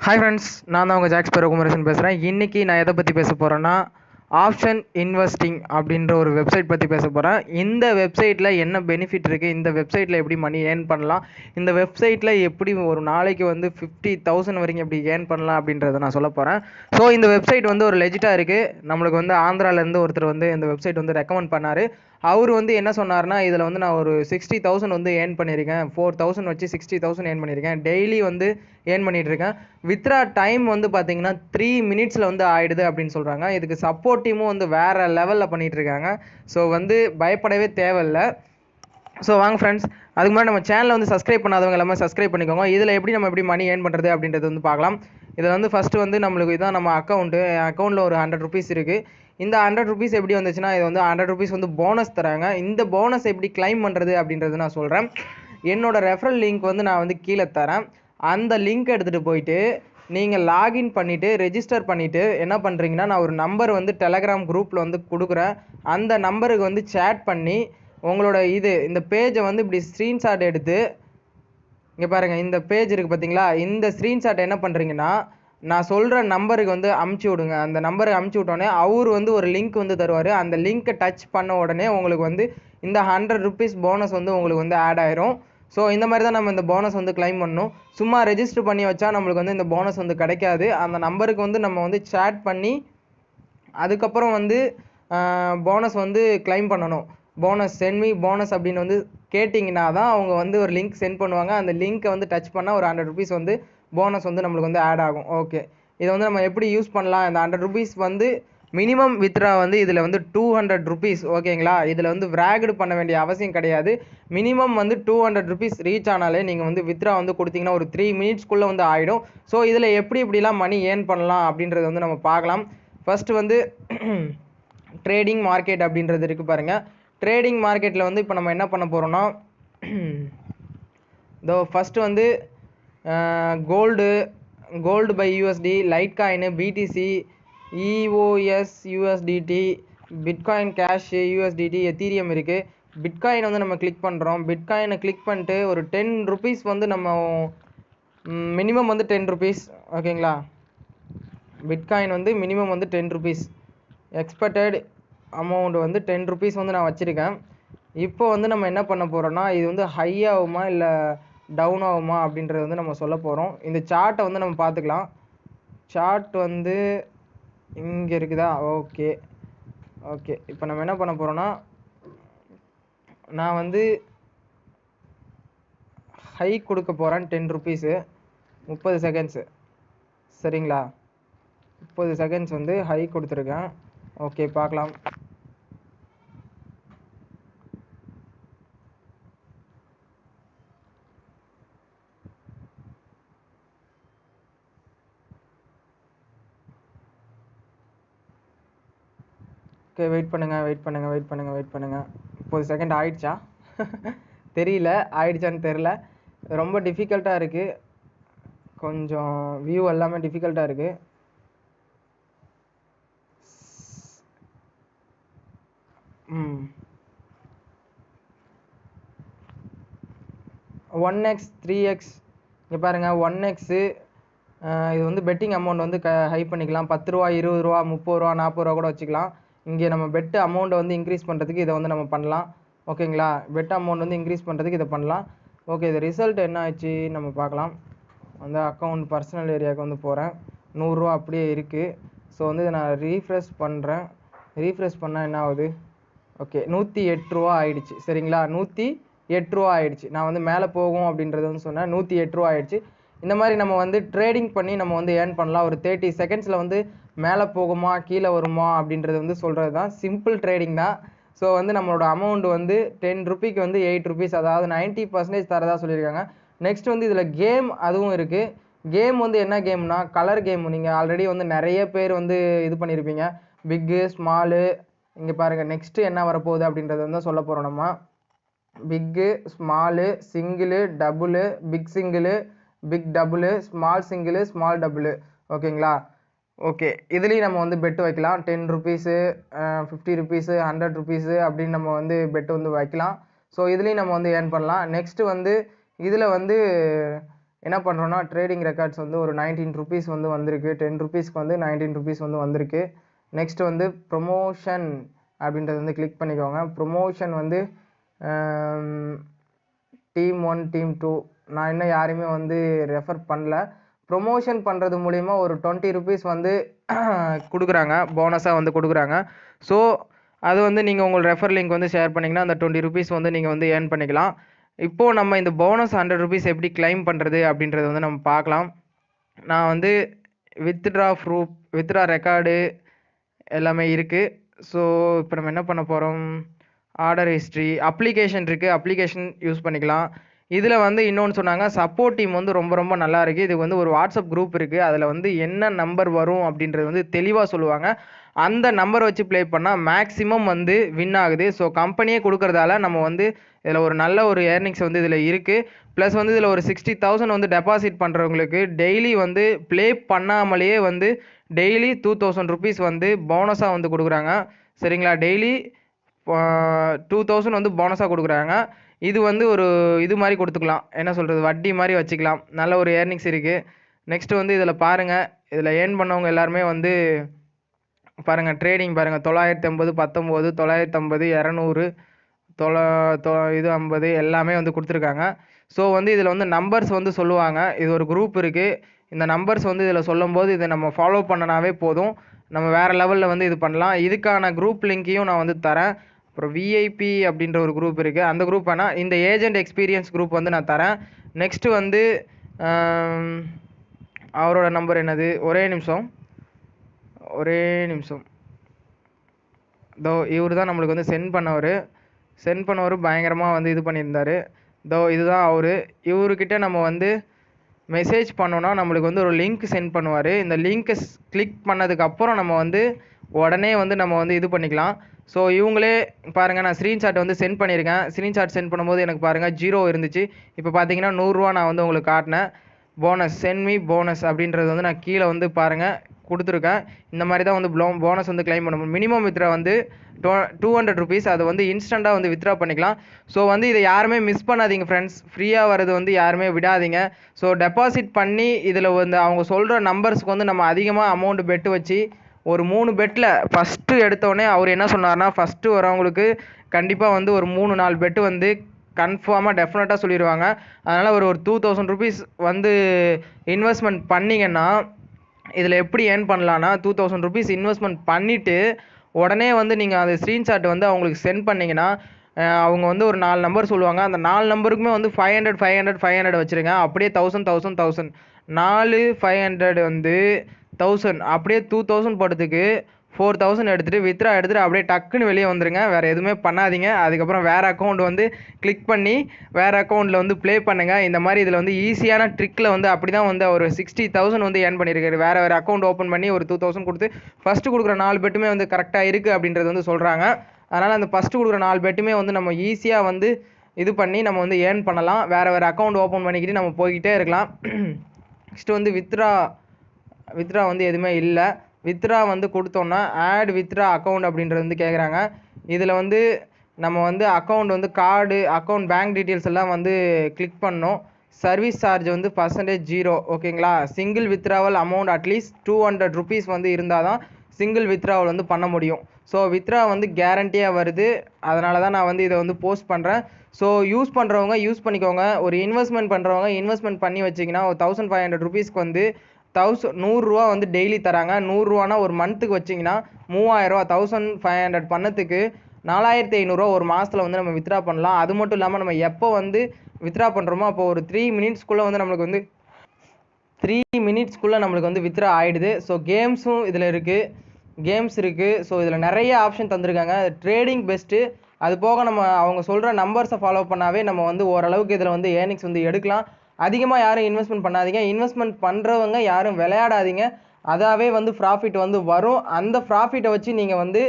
Hi friends, நான் தான் உங்கள் ஜாக்ஸ் குமரேசன் பேசுகிறேன். இன்றைக்கி நான் எதை பற்றி பேச போகிறேன்னா, ஆப்ஷன் இன்வெஸ்டிங் அப்படின்ற ஒரு வெப்சைட் பற்றி பேச போகிறேன். இந்த வெப்சைட்டில் என்ன பெனிஃபிட் இருக்குது, இந்த வெப்சைட்டில் எப்படி மணி ஏர்ன் பண்ணலாம், இந்த வெப்சைட்டில் எப்படி ஒரு நாளைக்கு வந்து 50,000 வரைக்கும் எப்படி ஏர்ன் பண்ணலாம் அப்படின்றத நான் சொல்ல போகிறேன். ஸோ இந்த வெப்சைட் வந்து ஒரு லெஜிட்டாக இருக்குது. நம்மளுக்கு வந்து ஆந்திராவிலேருந்து ஒருத்தர் வந்து இந்த வெப்சைட் வந்து ரெக்கமெண்ட் பண்ணார். அவர் வந்து என்ன சொன்னார்னா, இதில் வந்து நான் ஒரு 60,000 வந்து ஏர்ன் பண்ணியிருக்கேன். 4,000 வச்சு 60,000 ஏர்ன் பண்ணியிருக்கேன். டெய்லி வந்து ஏர்ன் பண்ணிகிட்ருக்கேன். வித்ரா டைம் வந்து பார்த்தீங்கன்னா 3 மினிட்ஸில் வந்து ஆயிடுது அப்படின்னு சொல்கிறாங்க. இதுக்கு சப்போர்ட் டீமும் வந்து வேறு லெவலில் பண்ணிகிட்ருக்காங்க. ஸோ வந்து பயப்படவே தேவையில்லை. ஸோ வாங்க ஃப்ரெண்ட்ஸ், அதுக்கு முன்னாடி நம்ம சேனலை வந்து சப்ஸ்கிரைப் பண்ணாதவங்க எல்லாமே சப்ஸ்கிரைப் பண்ணிக்கோங்க. இதில் எப்படி நம்ம எப்படி மணி ஏர்ன் பண்ணுறது அப்படின்றது வந்து பார்க்கலாம். இதில் வந்து ஃபஸ்ட்டு வந்து நம்மளுக்கு இதான் நம்ம அக்கௌண்ட்டு. அக்கௌண்ட்டில் ஒரு 100 ருபீஸ் இருக்குது. இந்த 100 ருபீஸ் எப்படி வந்துச்சுன்னா, இது வந்து 100 ருபீஸ் வந்து போனஸ் தராங்க. இந்த போனஸ் எப்படி கிளைம் பண்ணுறது அப்படின்றது நான் சொல்கிறேன். என்னோட ரெஃபரல் லிங்க் வந்து நான் வந்து கீழே தரேன். அந்த லிங்க் எடுத்துகிட்டு போயிட்டு நீங்கள் லாகின் பண்ணிவிட்டு ரெஜிஸ்டர் பண்ணிவிட்டு என்ன பண்ணுறீங்கன்னா, நான் ஒரு நம்பர் வந்து டெலகிராம் குரூப்பில் வந்து கொடுக்குறேன். அந்த நம்பருக்கு வந்து சேட் பண்ணி உங்களோட இந்த பேஜை வந்து இப்படி ஸ்க்ரீன்ஷாட் எடுத்து, இங்கே பாருங்கள், இந்த பேஜ் இருக்குது பார்த்தீங்களா, இந்த ஸ்க்ரீன்ஷாட் என்ன பண்ணுறீங்கன்னா, நான் சொல்கிற நம்பருக்கு வந்து அமுச்சு விடுங்க. அந்த நம்பருக்கு அமுச்சு விட்டோடனே அவர் வந்து ஒரு லிங்க் வந்து தருவார். அந்த லிங்க்கை டச் பண்ண உடனே உங்களுக்கு வந்து இந்த 100 ருபீஸ் போனஸ் வந்து உங்களுக்கு வந்து ஆட் ஆயிரும். ஸோ இந்த மாதிரி தான் நம்ம இந்த போனஸ் வந்து கிளைம் பண்ணணும். சும்மா ரெஜிஸ்டர் பண்ணி வச்சா நம்மளுக்கு வந்து இந்த போனஸ் வந்து கிடைக்காது. அந்த நம்பருக்கு வந்து நம்ம வந்து சேட் பண்ணி அதுக்கப்புறம் வந்து போனஸ் வந்து கிளைம் பண்ணணும். போனஸ் சென்ட் மீ போனஸ் அப்படின்னு வந்து கேட்டிங்கன்னா தான் அவங்க வந்து ஒரு லிங்க் சென்ட் பண்ணுவாங்க. அந்த லிங்க்கை வந்து டச் பண்ணால் ஒரு 100 ருபீஸ் வந்து போனஸ் வந்து நம்மளுக்கு வந்து ஆட் ஆகும். ஓகே, இதை வந்து நம்ம எப்படி யூஸ் பண்ணலாம்? இந்த 100 ருபீஸ் வந்து மினிமம் வித்ரா வந்து இதில் வந்து 200 ருபீஸ். ஓகேங்களா, இதில் வந்து விராக்டு பண்ண வேண்டிய அவசியம் கிடையாது. மினிமம் வந்து 200 ருபீஸ் ரீச் ஆனாலே நீங்கள் வந்து வித்ரா வந்து கொடுத்தீங்கன்னா ஒரு 3 மினிட்ஸ்க்குள்ளே வந்து ஆகிடும். ஸோ இதில் எப்படிலாம் மணி ஏர்ன் பண்ணலாம் அப்படின்றத வந்து நம்ம பார்க்கலாம். ஃபஸ்ட்டு வந்து ட்ரேடிங் மார்க்கெட் அப்படின்றது இருக்குது பாருங்கள். ட்ரேடிங் மார்க்கெட்டில் வந்து இப்போ நம்ம என்ன பண்ண போகிறோம்னா, இதோ ஃபஸ்ட்டு வந்து gold by USD, Litecoin, BTC, EOS USDT, bitcoin cash USDT, Ethereum இருக்குது. பிட்காயின் வந்து நம்ம கிளிக் பண்ணுறோம். பிட்காயினை கிளிக் பண்ணிட்டு ஒரு 10 ருபீஸ் வந்து நம்ம மினிமம் வந்து 10 ருபீஸ். ஓகேங்களா, பிட்காயின் வந்து மினிமம் வந்து 10 ருபீஸ். எக்ஸ்பெக்டட் அமௌண்ட் வந்து 10 ருபீஸ் வந்து நான் வச்சுருக்கேன். இப்போ வந்து நம்ம என்ன பண்ண போகிறோன்னா, இது வந்து ஹை ஆகுமா இல்லை டவுன் ஆகுமா அப்படின்றது வந்து நம்ம சொல்ல போகிறோம். இந்த சார்ட்டை வந்து நம்ம பார்த்துக்கலாம். சார்ட் வந்து இங்கே இருக்குதா? ஓகே ஓகே, இப்போ நம்ம என்ன பண்ண போகிறோன்னா, நான் வந்து ஹை கொடுக்க போகிறேன் 10 ருபீஸு 30 செகண்ட்ஸு. சரிங்களா, 30 செகண்ட்ஸ் வந்து ஹை கொடுத்துருக்கேன். ஓகே, பார்க்கலாம். ஓகே, வெயிட் பண்ணுங்கள். 30 செகண்ட் ஆயிடுச்சா? தெரியல, ஆயிடுச்சான்னு தெரில. ரொம்ப டிஃபிகல்ட்டாக இருக்குது. கொஞ்சம் வியூ எல்லாமே டிஃபிகல்ட்டாக இருக்குது. ஒன் எக்ஸ் 3x இங்கே பாருங்கள். 1x இது வந்து பெட்டிங் அமௌண்ட் வந்து ஹை பண்ணிக்கலாம். 10 ரூபா, 20 ரூபா, 30 ரூபா, 40 ரூபா கூட வச்சுக்கலாம். இங்கே நம்ம பெட்டு அமௌண்ட்டை வந்து இன்க்ரீஸ் பண்ணுறதுக்கு இதை வந்து நம்ம பண்ணலாம். ஓகேங்களா, பெட் அமௌண்ட் வந்து இன்க்ரீஸ் பண்ணுறதுக்கு இதை பண்ணலாம். ஓகே, இது ரிசல்ட் என்ன ஆச்சு நம்ம பார்க்கலாம். அந்த அக்கௌண்ட் பர்சனல் ஏரியாவுக்கு வந்து போகிறேன். 100 ரூபா அப்படியே இருக்குது. ஸோ வந்து இதை நான் ரீஃப்ரெஷ் பண்ணுறேன். ரீஃப்ரெஷ் பண்ணால் என்ன ஆகுது? ஓகே, 108 ரூபா ஆயிடுச்சு. சரிங்களா, 108 ரூபா ஆயிடுச்சு. நான் வந்து மேலே போகும் அப்படின்றது வந்து சொன்னேன். 108 ரூபா ஆயிடுச்சு. இந்த மாதிரி நம்ம வந்து ட்ரேடிங் பண்ணி நம்ம வந்து ஏர்ன் பண்ணலாம். ஒரு 30 செகண்ட்ஸில் வந்து மேலே போகுமா கீழே வருமா அப்படின்றது வந்து சொல்கிறது தான். சிம்பிள் ட்ரேடிங் தான். ஸோ வந்து நம்மளோட அமௌண்ட் வந்து 10 ருபீக்கு வந்து 8 ருபீஸ், அதாவது 90% தரதா சொல்லியிருக்காங்க. நெக்ஸ்ட் வந்து இதில் கேம் அதுவும் இருக்குது. கேம் வந்து என்ன கேம்னா, கலர் கேம். நீங்கள் ஆல்ரெடி வந்து நிறைய பேர் வந்து இது பண்ணியிருப்பீங்க. பிக்கு, ஸ்மாலு. இங்கே பாருங்கள், நெக்ஸ்ட்டு என்ன வரப்போகுது அப்படின்றத வந்து சொல்ல போகிறோம் நம்ம. Big, small, single, double, big single, big double, small single, small double. ஓகேங்களா, ஓகே, இதுலேயும் நம்ம வந்து பெட்டு வைக்கலாம். 10 ருபீஸு, 50 ருபீஸு, 100 ருபீஸு அப்படின்னு நம்ம வந்து பெட்டு வந்து வைக்கலாம். ஸோ இதுலேயும் நம்ம வந்து ஏர்ன் பண்ணலாம். நெக்ஸ்ட்டு வந்து இதில் வந்து என்ன பண்ணுறோன்னா ட்ரேடிங் ரெக்கார்ட்ஸ் வந்து ஒரு 19 ருபீஸ் வந்து வந்திருக்கு. 10 ருபீஸ்க்கு வந்து 19 ருபீஸ் வந்து வந்திருக்கு. நெக்ஸ்ட் வந்து ப்ரொமோஷன் அப்படின்றது வந்து கிளிக் பண்ணிக்கோங்க. ப்ரொமோஷன் வந்து டீம் 1 டீம் 2 நான் இன்னும் யாரையுமே வந்து ரெஃபர் பண்ணல. ப்ரொமோஷன் பண்ணுறது மூலிமா ஒரு 20 ருபீஸ் வந்து கொடுக்குறாங்க, போனஸாக வந்து கொடுக்குறாங்க. ஸோ அது வந்து நீங்கள் உங்கள் ரெஃபர் லிங்க் வந்து ஷேர் பண்ணிங்கன்னா அந்த 20 ருபீஸ் வந்து நீங்கள் வந்து ஏர்ன் பண்ணிக்கலாம். இப்போது நம்ம இந்த போனஸ் 100 ருபீஸ் எப்படி கிளைம் பண்ணுறது அப்படின்றது வந்து நம்ம பார்க்கலாம். நான் வந்து வித்ட்ரா ரெக்கார்டு எல்லாமே இருக்குது. ஸோ இப்போ நம்ம என்ன பண்ண போகிறோம், ஆர்டர் ஹிஸ்ட்ரி, அப்ளிகேஷன் இருக்குது, அப்ளிகேஷன் யூஸ் பண்ணிக்கலாம். இதில் வந்து இன்னொன்று சொன்னாங்க, சப்போர்ட் டீம் வந்து ரொம்ப ரொம்ப நல்லா இருக்குது. இது வந்து ஒரு வாட்ஸ்அப் குரூப் இருக்குது, அதில் வந்து என்ன நம்பர் வரும் அப்படின்றது வந்து தெளிவாக சொல்லுவாங்க. அந்த நம்பர் வச்சு ப்ளே பண்ணால் மேக்ஸிமம் வந்து வின் ஆகுது. ஸோ கம்பெனியே கொடுக்குறதால நம்ம வந்து இதில் ஒரு நல்ல ஒரு ஏர்னிங்ஸ் வந்து இதில் இருக்குது. ப்ளஸ் வந்து இதில் ஒரு 60,000 வந்து டெபாசிட் பண்ணுறவங்களுக்கு டெய்லி வந்து ப்ளே பண்ணாமலேயே வந்து டெய்லி 2000 ருபீஸ் வந்து போனஸாக வந்து கொடுக்குறாங்க. சரிங்களா, டெய்லி 2000 வந்து போனஸாக கொடுக்குறாங்க. இது வந்து ஒரு இது மாதிரி கொடுத்துக்கலாம், என்ன சொல்கிறது, வட்டி மாதிரி வச்சுக்கலாம். நல்ல ஒரு ஏர்னிங்ஸ் இருக்குது. நெக்ஸ்ட்டு வந்து இதில் பாருங்கள், இதில் ஏர்ன் பண்ணவங்க எல்லாருமே வந்து பாருங்கள், ட்ரேடிங் பாருங்கள், 950, 19, 950, 200, இது 50 எல்லாமே வந்து கொடுத்துருக்காங்க. ஸோ வந்து இதில் வந்து நம்பர்ஸ் வந்து சொல்லுவாங்க. இது ஒரு குரூப் இருக்குது. இந்த நம்பர்ஸ் வந்து இதில் சொல்லும்போது இதை நம்ம ஃபாலோ பண்ணனாவே போதும், நம்ம வேறு லெவலில் வந்து இது பண்ணலாம். இதுக்கான குரூப் லிங்க்கையும் நான் வந்து தரேன். அப்புறம் விஐபி அப்படின்ற ஒரு குரூப் இருக்குது, அந்த குரூப் வேணால் இந்த ஏஜென்ட் எக்ஸ்பீரியன்ஸ் குரூப் வந்து நான் தரேன். நெக்ஸ்ட்டு வந்து அவரோட நம்பர் என்னது, ஒரே நிமிஷம் தோ இவர் தான் நம்மளுக்கு வந்து சென்ட் பண்ணவர் பயங்கரமாக வந்து இது பண்ணியிருந்தார். தோ இதுதான் அவர். இவர்கிட்ட நம்ம வந்து மெசேஜ் பண்ணோன்னா நம்மளுக்கு வந்து ஒரு லிங்க் சென்ட் பண்ணுவார். இந்த லிங்க்கை கிளிக் பண்ணதுக்கப்புறம் நம்ம வந்து உடனே வந்து நம்ம வந்து இது பண்ணிக்கலாம். ஸோ இவங்களே பாருங்கள், நான் ஸ்க்ரீன்ஷாட் வந்து சென்ட் பண்ணியிருக்கேன். ஸ்க்ரீன்ஷாட் சென்ட் பண்ணும்போது எனக்கு பாருங்கள் 0 இருந்துச்சு. இப்போ பார்த்தீங்கன்னா 100 ரூபா நான் வந்து உங்களுக்கு காட்டினேன். போனஸ் சென்ட் மீ போனஸ் அப்படின்றது வந்து நான் கீழே வந்து பாருங்கள் கொடுத்துருக்கேன். இந்த மாதிரி தான் வந்து போனஸ் வந்து கிளைம் பண்ண முடியும். மினிமம் வித்ரா வந்து 200 ருபீஸ். அதை வந்து இன்ஸ்டண்ட்டாக வந்து வித்ரா பண்ணிக்கலாம். ஸோ வந்து இதை யாருமே மிஸ் பண்ணாதீங்க ஃப்ரெண்ட்ஸ், ஃப்ரீயாக வர்றது வந்து யாருமே விடாதீங்க. ஸோ டெபாசிட் பண்ணி இதில் வந்து அவங்க சொல்கிற நம்பர்ஸ்க்கு வந்து நம்ம அதிகமாக அமௌண்ட் பெட்டு வச்சு ஒரு 3 பெட்டில் ஃபஸ்ட்டு எடுத்தோடனே அவர் என்ன சொன்னார்னா, ஃபஸ்ட்டு வரவங்களுக்கு கண்டிப்பாக வந்து ஒரு 3-4 பெட்டு வந்து கன்ஃபார்மாக டெஃபினட்டாக சொல்லிடுவாங்க. அதனால் ஒரு 2000 ருபீஸ் வந்து இன்வெஸ்ட்மெண்ட் பண்ணிங்கன்னா இதில் எப்படி ஏர்ன் பண்ணலான்னா, 2000 ருபீஸ் இன்வெஸ்ட்மெண்ட் பண்ணிவிட்டு உடனே வந்து நீங்கள் அந்த ஸ்க்ரீன்ஷாட் வந்து அவங்களுக்கு சென்ட் பண்ணிங்கன்னா அவங்க வந்து ஒரு 4 நம்பர் சொல்லுவாங்க. அந்த 4 நம்பருக்குமே வந்து 500 வச்சுருங்க. அப்படியே 1000 4 500 வந்து 1000 அப்படியே 2000 போட்டதுக்கு 4000 எடுத்துகிட்டு வித்ரா எடுத்துகிட்டு அப்படியே டக்குன்னு வெளியே வந்துடுங்க. வேறு எதுவுமே பண்ணாதீங்க. அதுக்கப்புறம் வேறு அக்கௌண்ட் வந்து கிளிக் பண்ணி வேறு அக்கௌண்ட்டில் வந்து ப்ளே பண்ணுங்கள். இந்த மாதிரி இதில் வந்து ஈஸியான ட்ரிக்கில் வந்து அப்படி தான் வந்து ஒரு 60,000 வந்து ஏர்ன் பண்ணியிருக்காரு. வேறு அக்கௌண்ட் ஓப்பன் பண்ணி ஒரு 2000 கொடுத்து ஃபஸ்ட்டு கொடுக்குற 4 பெட்டுமே வந்து கரெக்டாக இருக்குது அப்படின்றது வந்து சொல்கிறாங்க. அதனால் அந்த ஃபஸ்ட்டு கொடுக்குற 4 பெட்டுமே வந்து நம்ம ஈஸியாக வந்து இது பண்ணி நம்ம வந்து ஏர்ன் பண்ணலாம். வேறு அக்கௌண்ட் ஓப்பன் பண்ணிக்கிட்டு நம்ம போய்கிட்டே இருக்கலாம். நெக்ஸ்ட்டு வந்து வித்ரா வந்து எதுவுமே இல்லை. வித்ரா வந்து கொடுத்தோன்னா ஆட் வித்ரா அக்கௌண்ட் அப்படின்றது வந்து கேட்குறாங்க. இதில் வந்து நம்ம வந்து அக்கௌண்ட் வந்து கார்டு அக்கௌண்ட் பேங்க் டீட்டெயில்ஸ் எல்லாம் வந்து கிளிக் பண்ணோம். சர்வீஸ் சார்ஜ் வந்து %0. ஓகேங்களா, single withdrawal amount at least 200 rupees வந்து இருந்தால் தான் சிங்கிள் வித்ராவல் வந்து பண்ண முடியும். ஸோ வித்ரா வந்து கேரண்டியாக வருது. அதனால தான் நான் வந்து இதை வந்து போஸ்ட் பண்ணுறேன். ஸோ யூஸ் பண்ணுறவங்க யூஸ் பண்ணிக்கோங்க. ஒரு இன்வெஸ்ட்மெண்ட் பண்ணுறவங்க இன்வெஸ்ட்மெண்ட் பண்ணி வச்சிங்கன்னா ஒரு 1500 ருபீஸ்க்கு வந்து 100 ரூபா வந்து டெய்லி தராங்க. 100 ரூபானா ஒரு மந்த்துக்கு வச்சிங்கன்னா 3000 ரூபா. 1500 பண்ணத்துக்கு 4500 ஒரு மாதத்தில் வந்து நம்ம வித்ரா பண்ணலாம். அது மட்டும் இல்லாமல் நம்ம எப்போ வந்து வித்ரா பண்ணுறோமோ அப்போ ஒரு 3 மினிட்ஸ்க்குள்ளே வந்து நம்மளுக்கு வந்து வித்ரா ஆகிடுது. ஸோ கேம்ஸும் இதில் இருக்குது. ஸோ இதில் நிறைய ஆப்ஷன் தந்திருக்காங்க. Trading best. அது போக நம்ம அவங்க சொல்கிற நம்பர்ஸை ஃபாலோ பண்ணாவே நம்ம வந்து ஓரளவுக்கு இதில் வந்து ஏர்னிங்ஸ் வந்து எடுக்கலாம். அதிகமாக யாரும் இன்வெஸ்ட்மெண்ட் பண்ணாதீங்க. இன்வெஸ்ட்மெண்ட் பண்ணுறவங்க யாரும் விளையாடாதீங்க. அதாவே வந்து ப்ராஃபிட் வந்து வரும். அந்த ப்ராஃபிட்டை வச்சு நீங்கள் வந்து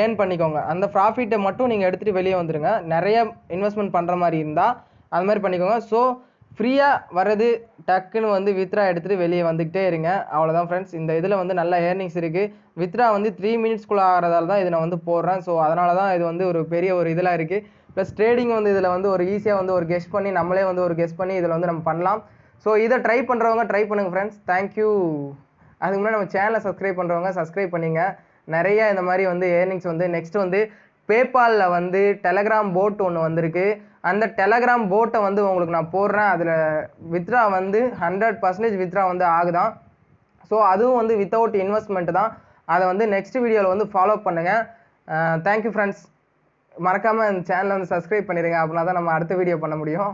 ஏர்ன் பண்ணிக்கோங்க. அந்த ப்ராஃபிட்டை மட்டும் நீங்கள் எடுத்துகிட்டு வெளியே வந்துடுங்க. நிறைய இன்வெஸ்ட்மெண்ட் பண்ணுற மாதிரி இருந்தால் அது மாதிரி பண்ணிக்கோங்க. ஸோ ஃப்ரீயாக வர்றது டக்குன்னு வந்து வித்ரா எடுத்துகிட்டு வெளியே வந்துக்கிட்டே இருங்க. அவ்வளோதான் ஃப்ரெண்ட்ஸ். இந்த இதில் வந்து நல்ல ஏர்னிங்ஸ் இருக்குது. வித்ரா வந்து 3 மினிட்ஸ்க்குள்ளே ஆகிறதால தான் இதை நான் வந்து போடுறேன். ஸோ அதனால தான் இது வந்து ஒரு பெரிய ஒரு இதெல்லாம் இருக்குது. ப்ளஸ் ட்ரேடிங் வந்து இதில் வந்து ஒரு ஈஸியாக வந்து ஒரு கெஸ் பண்ணி நம்மளே வந்து ஒரு கெஸ் பண்ணி இதில் வந்து நம்ம பண்ணலாம். ஸோ இதை ட்ரை பண்ணுறவங்க ட்ரை பண்ணுங்கள் ஃப்ரெண்ட்ஸ். தேங்க்யூ. அதுக்கு முன்னாடி நம்ம சேனலை சப்ஸ்கிரைப் பண்ணுறவங்க சப்ஸ்கிரைப் பண்ணிங்க. நிறைய இந்த மாதிரி வந்து ஏர்னிங்ஸ் வந்து நெக்ஸ்ட் வந்து பேபாலில் வந்து டெலகிராம் போட் ஒன்று வந்திருக்கு. அந்த டெலகிராம் போட்டை வந்து உங்களுக்கு நான் போடுறேன். அதில் வித்ரா வந்து 100% வித்ரா வந்து ஆகுதான். ஸோ அதுவும் வந்து வித்தவுட் இன்வெஸ்ட்மெண்ட் தான். அதை வந்து நெக்ஸ்ட் வீடியோவில் வந்து ஃபாலோ பண்ணுங்கள். Thank you friends. மறக்காமல் இந்த சேனலை வந்து சப்ஸ்கிரைப் பண்ணிடுங்க. அப்படின்னா தான் நம்ம அடுத்த வீடியோ பண்ண முடியும்.